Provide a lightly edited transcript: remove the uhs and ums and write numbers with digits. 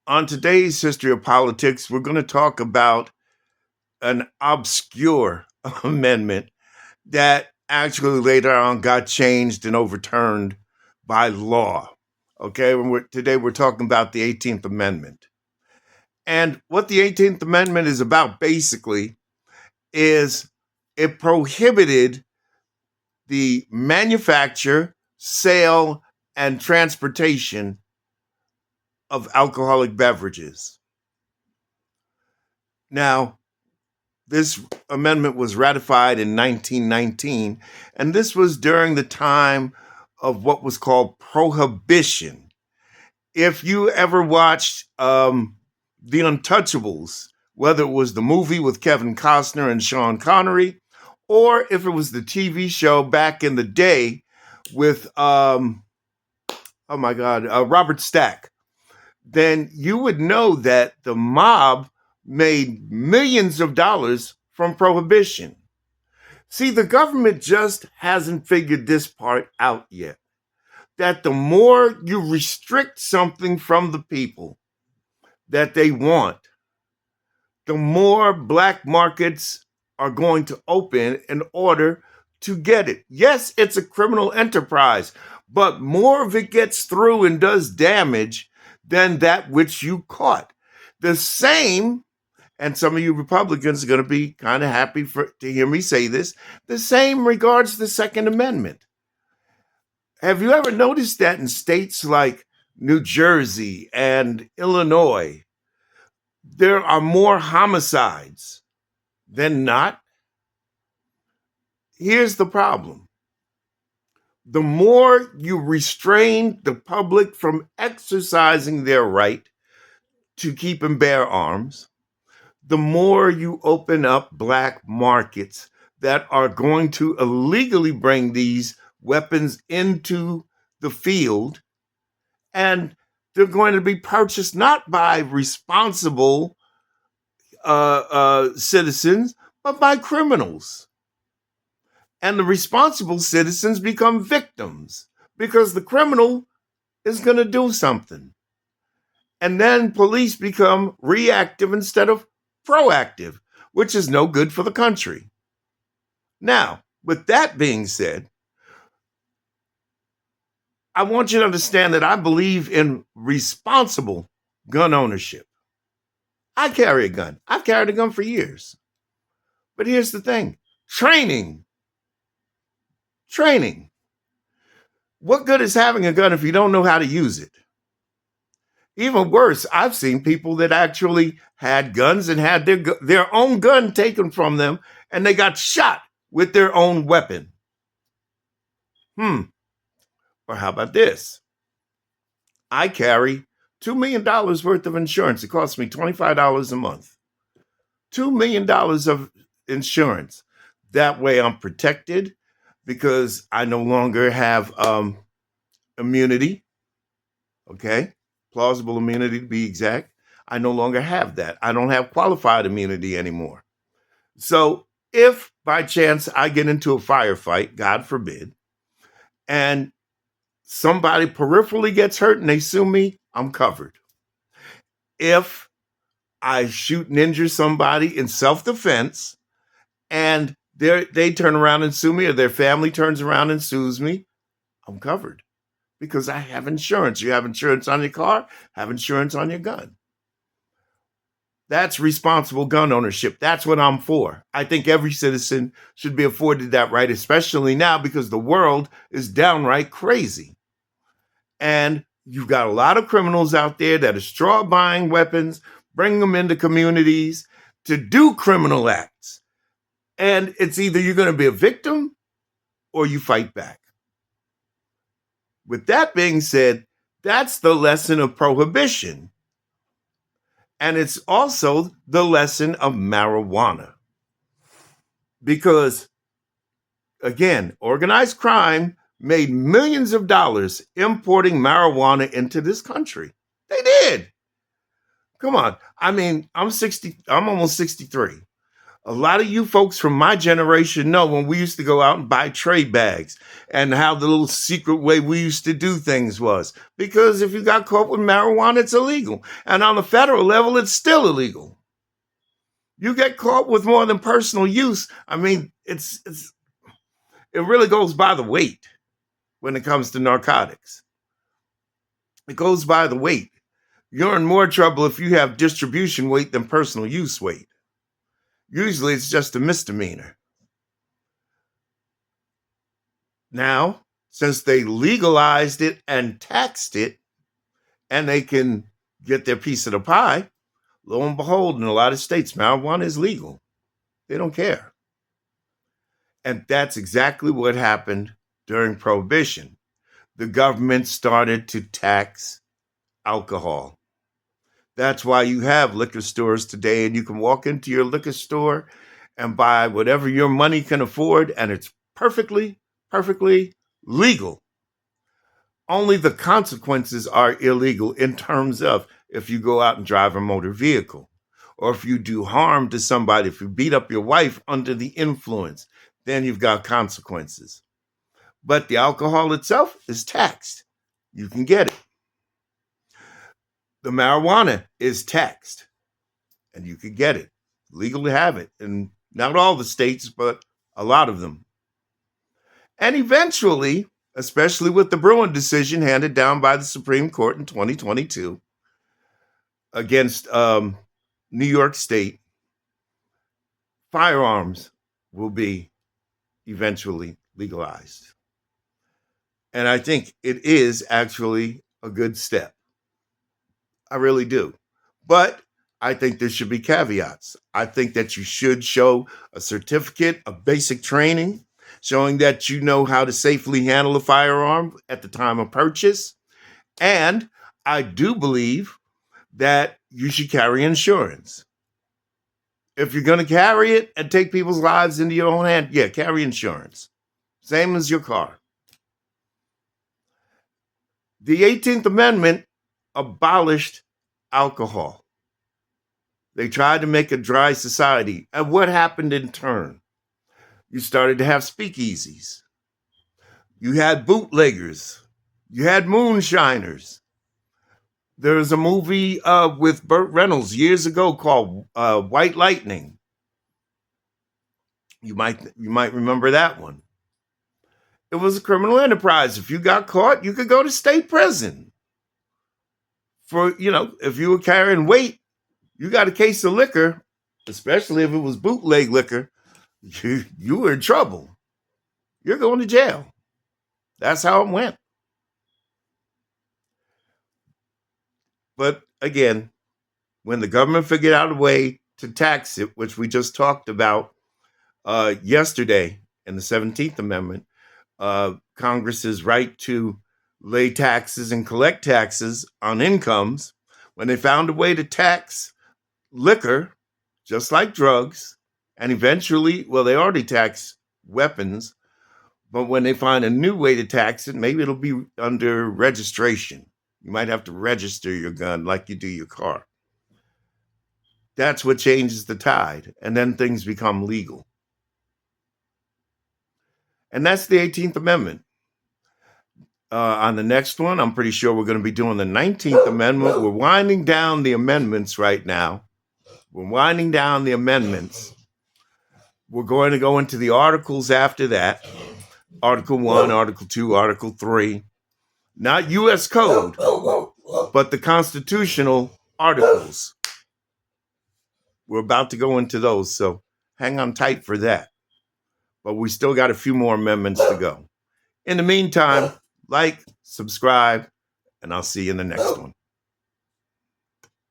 On today's History of Politics, we're going to talk about an obscure amendment that actually later on got changed and overturned by law. Okay, today we're talking about the 18th Amendment. And what the 18th Amendment is about basically is it prohibited the manufacture, sale, and transportation of alcoholic beverages. Now, this amendment was ratified in 1919, and this was during the time of what was called prohibition. If you ever watched The Untouchables, whether it was the movie with Kevin Costner and Sean Connery, or if it was the TV show back in the day with, oh my God, Robert Stack, then you would know that the mob made millions of dollars from prohibition. See, the government just hasn't figured this part out yet. That the more you restrict something from the people that they want, the more black markets are going to open in order to get it. Yes, it's a criminal enterprise, but more of it gets through and does damage than that which you caught. The same, and some of you Republicans are going to be kind of happy to hear me say this, the same regards the Second Amendment. Have you ever noticed that in states like New Jersey and Illinois, there are more homicides than not? Here's the problem. The more you restrain the public from exercising their right to keep and bear arms, the more you open up black markets that are going to illegally bring these weapons into the field, and they're going to be purchased not by responsible citizens, but by criminals. And the responsible citizens become victims because the criminal is going to do something. And then police become reactive instead of proactive, which is no good for the country. Now, with that being said, I want you to understand that I believe in responsible gun ownership. I carry a gun. I've carried a gun for years. But here's the thing. Training. What good is having a gun if you don't know how to use it? Even worse, I've seen people that actually had guns and had their own gun taken from them, and they got shot with their own weapon. Or how about this? I carry $2 million worth of insurance. It costs me $25 a month. $2 million of insurance. That way I'm protected because I no longer have immunity. Okay? Plausible immunity to be exact. I no longer have that. I don't have qualified immunity anymore. So if by chance I get into a firefight, God forbid, and somebody peripherally gets hurt and they sue me, I'm covered. If I shoot and injure somebody in self-defense and they turn around and sue me, or their family turns around and sues me, I'm covered because I have insurance. You have insurance on your car, have insurance on your gun. That's responsible gun ownership. That's what I'm for. I think every citizen should be afforded that right, especially now because the world is downright crazy. And you've got a lot of criminals out there that are straw buying weapons, bringing them into communities to do criminal acts. And it's either you're going to be a victim or you fight back. With that being said, that's the lesson of prohibition. And it's also the lesson of marijuana. Because, again, organized crime made millions of dollars importing marijuana into this country. They did. Come on. I mean, I'm almost 63. A lot of you folks from my generation know when we used to go out and buy trade bags and how the little secret way we used to do things was. Because if you got caught with marijuana, it's illegal. And on the federal level, it's still illegal. You get caught with more than personal use. I mean, it really goes by the weight when it comes to narcotics. It goes by the weight. You're in more trouble if you have distribution weight than personal use weight. Usually it's just a misdemeanor. Now, since they legalized it and taxed it, and they can get their piece of the pie, lo and behold, in a lot of states, marijuana is legal. They don't care. And that's exactly what happened during Prohibition. The government started to tax alcohol. That's why you have liquor stores today, and you can walk into your liquor store and buy whatever your money can afford, and it's perfectly, perfectly legal. Only the consequences are illegal in terms of if you go out and drive a motor vehicle, or if you do harm to somebody, if you beat up your wife under the influence, then you've got consequences. But the alcohol itself is taxed. You can get it. The marijuana is taxed, and you can get it. Legal to have it. And not all the states, but a lot of them. And eventually, especially with the Bruin decision handed down by the Supreme Court in 2022 against New York State, firearms will be eventually legalized. And I think it is actually a good step. I really do. But I think there should be caveats. I think that you should show a certificate of basic training showing that you know how to safely handle a firearm at the time of purchase. And I do believe that you should carry insurance. If you're going to carry it and take people's lives into your own hand, yeah, carry insurance. Same as your car. The 18th Amendment abolished alcohol. They tried to make a dry society. And what happened in turn? You started to have speakeasies. You had bootleggers. You had moonshiners. There was a movie with Burt Reynolds years ago called White Lightning. You might remember that one. It was a criminal enterprise. If you got caught, you could go to state prison. If you were carrying weight, you got a case of liquor, especially if it was bootleg liquor, you were in trouble. You're going to jail. That's how it went. But again, when the government figured out a way to tax it, which we just talked about yesterday in the 17th Amendment, Congress's right to lay taxes and collect taxes on incomes, when they found a way to tax liquor, just like drugs, and eventually, they already tax weapons, but when they find a new way to tax it, maybe it'll be under registration. You might have to register your gun like you do your car. That's what changes the tide, and then things become legal. And that's the 18th Amendment. On the next one, I'm pretty sure we're going to be doing the 19th Amendment. We're winding down the amendments right now. We're winding down the amendments. We're going to go into the articles after that. Article 1, Article 2, Article 3. Not U.S. Code, but the constitutional articles. We're about to go into those, so hang on tight for that. But we still got a few more amendments to go. In the meantime, like, subscribe, and I'll see you in the next one.